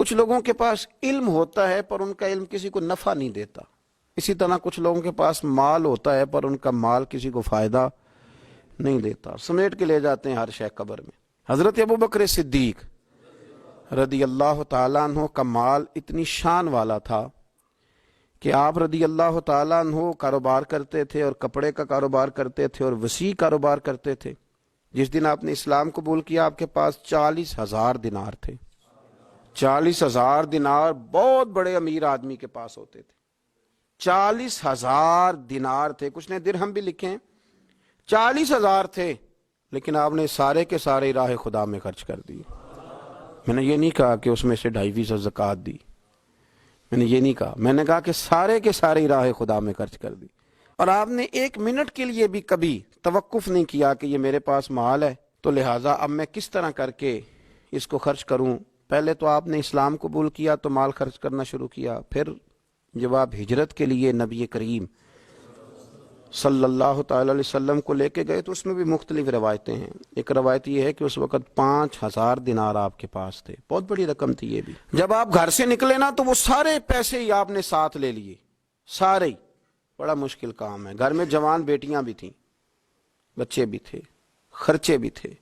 کچھ لوگوں کے پاس علم ہوتا ہے پر ان کا علم کسی کو نفع نہیں دیتا، اسی طرح کچھ لوگوں کے پاس مال ہوتا ہے پر ان کا مال کسی کو فائدہ نہیں دیتا، سمیٹ کے لے جاتے ہیں ہر شے قبر میں۔ حضرت ابوبکر صدیق رضی اللہ تعالیٰ عنہ کا مال اتنی شان والا تھا کہ آپ رضی اللہ تعالیٰ عنہ کاروبار کرتے تھے اور کپڑے کا کاروبار کرتے تھے اور وسیع کاروبار کرتے تھے۔ جس دن آپ نے اسلام قبول کیا آپ کے پاس 40,000 دینار تھے۔ 40,000 دینار بہت بڑے امیر آدمی کے پاس ہوتے تھے۔ 40,000 دینار تھے، کچھ نے درہم بھی لکھیں، 40,000 تھے، لیکن آپ نے سارے کے سارے راہ خدا میں خرچ کر دی۔ میں نے یہ نہیں کہا کہ اس میں سے 2.5% زکوٰۃ دی، میں نے یہ نہیں کہا، میں نے کہا کہ سارے کے سارے راہ خدا میں خرچ کر دی۔ اور آپ نے 1 منٹ کے لیے بھی کبھی توقف نہیں کیا کہ یہ میرے پاس مال ہے تو لہٰذا اب میں کس طرح کر کے اس کو خرچ کروں۔ پہلے تو آپ نے اسلام قبول کیا تو مال خرچ کرنا شروع کیا، پھر جب آپ ہجرت کے لیے نبی کریم صلی اللہ تعالی علیہ وسلم کو لے کے گئے تو اس میں بھی مختلف روایتیں ہیں۔ ایک روایت یہ ہے کہ اس وقت 5,000 دینار آپ کے پاس تھے، بہت بڑی رقم تھی یہ بھی۔ جب آپ گھر سے نکلے نا تو وہ سارے پیسے ہی آپ نے ساتھ لے لیے، سارے ہی۔ بڑا مشکل کام ہے، گھر میں جوان بیٹیاں بھی تھیں، بچے بھی تھے، خرچے بھی تھے،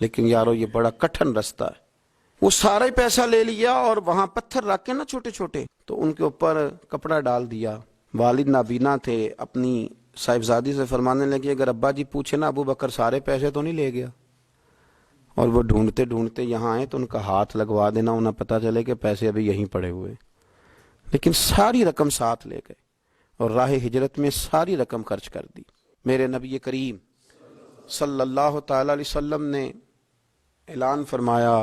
لیکن یارو یہ بڑا کٹھن رستہ ہے۔ وہ سارا ہی پیسہ لے لیا اور وہاں پتھر رکھ کے نا چھوٹے چھوٹے تو ان کے اوپر کپڑا ڈال دیا۔ والد نابینا تھے، اپنی صاحبزادی سے فرمانے لگے اگر ابا جی پوچھے نا ابو بکر سارے پیسے تو نہیں لے گیا؟ اور وہ ڈھونڈتے ڈھونڈتے یہاں آئے تو ان کا ہاتھ لگوا دینا، انہیں پتہ چلے کہ پیسے ابھی یہیں پڑے ہوئے، لیکن ساری رقم ساتھ لے گئے اور راہ ہجرت میں ساری رقم خرچ کر دی۔ میرے نبی کریم صلی اللہ تعالی علیہ وسلم نے اعلان فرمایا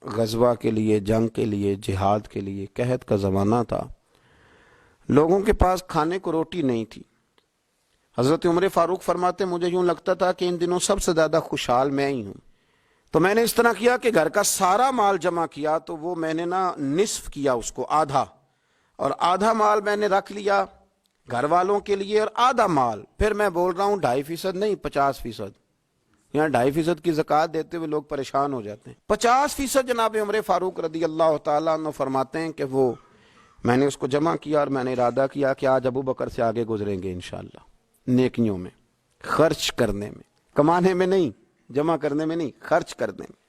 غزوہ کے لیے، جنگ کے لیے، جہاد کے لیے، قحط کا زمانہ تھا، لوگوں کے پاس کھانے کو روٹی نہیں تھی۔ حضرت عمر فاروق فرماتے مجھے یوں لگتا تھا کہ ان دنوں سب سے زیادہ خوشحال میں ہی ہوں، تو میں نے اس طرح کیا کہ گھر کا سارا مال جمع کیا تو وہ میں نے نصف کیا، اس کو آدھا، اور آدھا مال میں نے رکھ لیا گھر والوں کے لیے اور آدھا مال پھر میں بول رہا ہوں 2.5% نہیں 50%۔ یہاں 2.5% کی زکوٰۃ دیتے ہوئے لوگ پریشان ہو جاتے ہیں۔ 50% جناب عمر فاروق رضی اللہ تعالیٰ عنہ فرماتے ہیں کہ وہ میں نے اس کو جمع کیا اور میں نے ارادہ کیا کہ آج ابو بکر سے آگے گزریں گے انشاءاللہ، نیکیوں میں، خرچ کرنے میں، کمانے میں نہیں، جمع کرنے میں نہیں، خرچ کرنے میں۔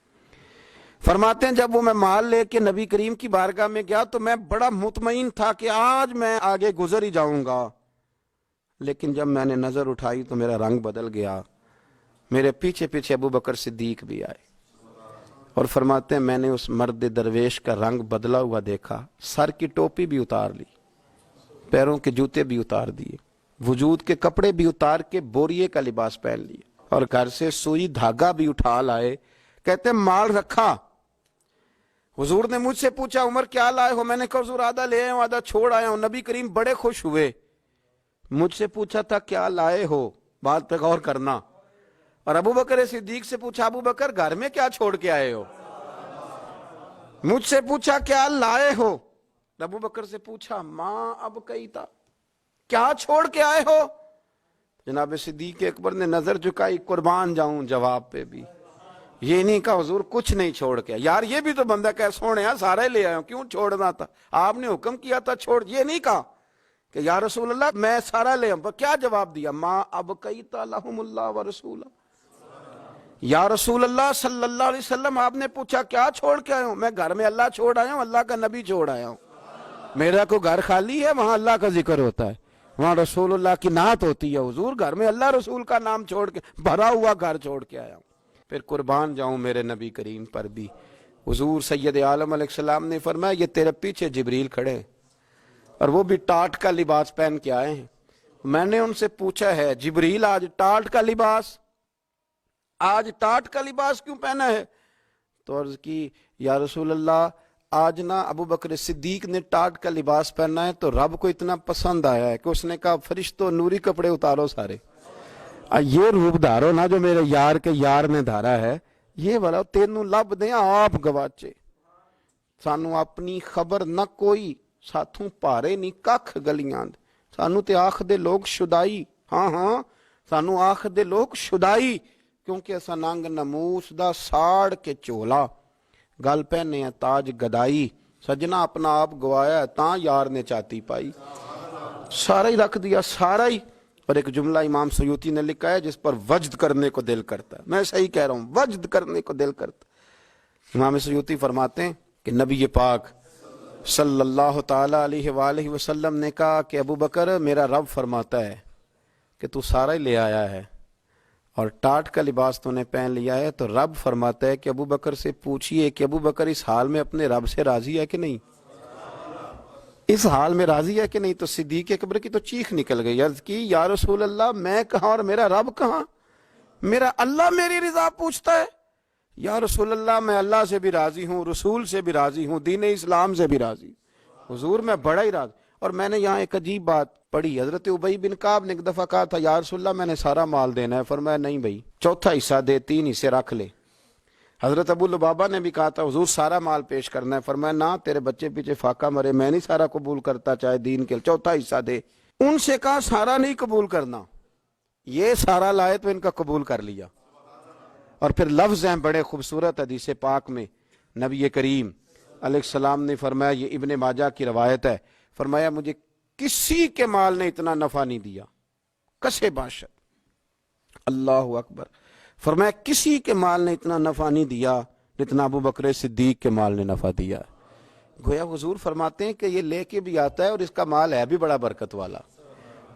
فرماتے ہیں جب وہ میں مال لے کے نبی کریم کی بارگاہ میں گیا تو میں بڑا مطمئن تھا کہ آج میں آگے گزر ہی جاؤں گا، لیکن جب میں نے نظر اٹھائی تو میرا رنگ بدل گیا، میرے پیچھے پیچھے ابو بکر صدیق بھی آئے اور فرماتے ہیں میں نے اس مرد درویش کا رنگ بدلا ہوا دیکھا، سر کی ٹوپی بھی اتار لی، پیروں کے جوتے بھی اتار دیے، وجود کے کپڑے بھی اتار کے بوریے کا لباس پہن لیے، اور گھر سے سوئی دھاگا بھی اٹھا لائے۔ کہتے ہیں مال رکھا، حضور نے مجھ سے پوچھا عمر کیا لائے ہو؟ میں نے کہا حضور آدھا لے آیا ہوں آدھا چھوڑ آیا ہوں۔ نبی کریم بڑے خوش ہوئے، مجھ سے پوچھا تھا کیا لائے ہو، بات پہ غور کرنا، اور ابو بکر صدیق سے پوچھا ابو بکر گھر میں کیا چھوڑ کے آئے ہو؟ مجھ سے پوچھا کیا لائے ہو، ابو بکر سے پوچھا ماں اب کئی تھا، کیا چھوڑ کے آئے ہو؟ جناب صدیق اکبر نے نظر جھکائی، قربان جاؤں جواب پہ بھی، یہ نہیں کہا حضور کچھ نہیں چھوڑ کے، یار یہ بھی تو بندہ کہ سونے سارے لے آیا ہوں، کیوں چھوڑنا تھا، آپ نے حکم کیا تھا چھوڑ، یہ نہیں کہا کہ یا رسول اللہ میں سارا لے آؤں، کیا جواب دیا؟ ماں اب کئی لہم اللہ و رسول، یا رسول اللہ صلی اللہ علیہ وسلم آپ نے پوچھا کیا چھوڑ کے آئے ہوں؟ میں گھر میں اللہ چھوڑ آیا ہوں، اللہ کا نبی چھوڑ آیا ہوں، میرا کو گھر خالی ہے، وہاں اللہ کا ذکر ہوتا ہے، وہاں رسول اللہ کی نعت ہوتی ہے، حضور گھر میں اللہ رسول کا نام چھوڑ کے بھرا ہوا گھر چھوڑ کے آیا ہوں۔ پھر قربان جاؤں میرے نبی کریم پر بھی، حضور سید عالم علیہ السلام نے فرمایا یہ تیرے پیچھے جبریل کھڑے ہیں اور وہ بھی ٹاٹ کا لباس پہن کے آئے ہیں۔ میں نے ان سے پوچھا ہے جبریل آج ٹاٹ کا لباس، آج ٹاٹ کا لباس کیوں پہنا ہے؟ تو عرض کی یا رسول اللہ آج نا ابو بکر صدیق نے ٹاٹ کا لباس پہنا ہے تو رب کو اتنا پسند آیا ہے کہ اس نے کہا فرشتوں نوری کپڑے اتارو سارے، یہ روپ دھارو نا جو میرے یار کے یار نے دھارا ہے، یہ والا تینوں لب دیں آپ گواچے، سانو اپنی خبر نہ کوئی، ساتھوں پارے نہیں ککھ گلیاں، سانو تے آخ دے لوگ شدائی، ہاں سانو آخ دے لوگ شدائی، کیونکہ اسا ننگ نموس دا ساڑ کے چولا، گل پہنے ہیں تاج گدائی، سجنا اپنا آپ گوایا ہے تاں یار نے چاتی پائی. سارا ہی رکھ دیا، سارا ہی. اور ایک جملہ امام سیوطی نے لکھا ہے جس پر وجد کرنے کو دل کرتا ہے. میں صحیح کہہ رہا ہوں، وجد کرنے کو دل کرتا ہے. امام سیوطی فرماتے ہیں کہ نبی پاک صلی اللہ تعالی علیہ وآلہ وسلم نے کہا کہ ابو بکر میرا رب فرماتا ہے کہ تو سارا ہی لے آیا ہے اور ٹاٹ کا لباس تو نے پہن لیا ہے، تو رب فرماتا ہے کہ ابو بکر سے پوچھئے کہ ابو بکر اس حال میں اپنے رب سے راضی ہے کہ نہیں، اس حال میں راضی ہے کہ نہیں. تو صدیق اکبر کی تو چیخ نکل گئی، عرض کی یا رسول اللہ میں کہاں اور میرا رب کہاں، میرا اللہ میری رضا پوچھتا ہے. یا رسول اللہ میں اللہ سے بھی راضی ہوں، رسول سے بھی راضی ہوں، دین اسلام سے بھی راضی. حضور میں بڑا ہی راضی. اور میں نے یہاں ایک عجیب بات پڑھی، حضرت ابی بن کعب نے ایک دفعہ کہا تھا یا رسول اللہ میں نے سارا مال دینا ہے. فرمایا نہیں بھائی، چوتھا حصہ دے، 3 حصے رکھ لے. حضرت ابو لبابہ نے بھی کہا تھا حضور سارا مال پیش کرنا ہے. فرمایا نہ، تیرے بچے پیچھے فاقہ مرے، میں نہیں سارا قبول کرتا چاہے دین کے، چوتھا حصہ دے. ان سے کہا سارا نہیں قبول کرنا، یہ سارا لائے تو ان کا قبول کر لیا. اور پھر لفظ ہیں بڑے خوبصورت حدیث پاک میں، نبی کریم علیہ السلام نے فرمایا، یہ ابن ماجہ کی روایت ہے، فرمایا مجھے کسی کے مال نے اتنا نفع نہیں دیا، کسے باشد. اللہ اکبر. فرمایا کسی کے مال نے اتنا نفع نہیں دیا جتنا ابو بکر صدیق کے مال نے نفع دیا. گویا حضور فرماتے ہیں کہ یہ لے کے بھی آتا ہے اور اس کا مال ہے بھی بڑا برکت والا.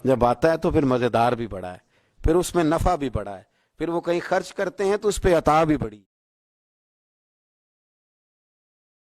جب آتا ہے تو پھر مزیدار بھی بڑا ہے، پھر اس میں نفع بھی بڑا ہے، پھر وہ کہیں خرچ کرتے ہیں تو اس پہ عطا بھی بڑی.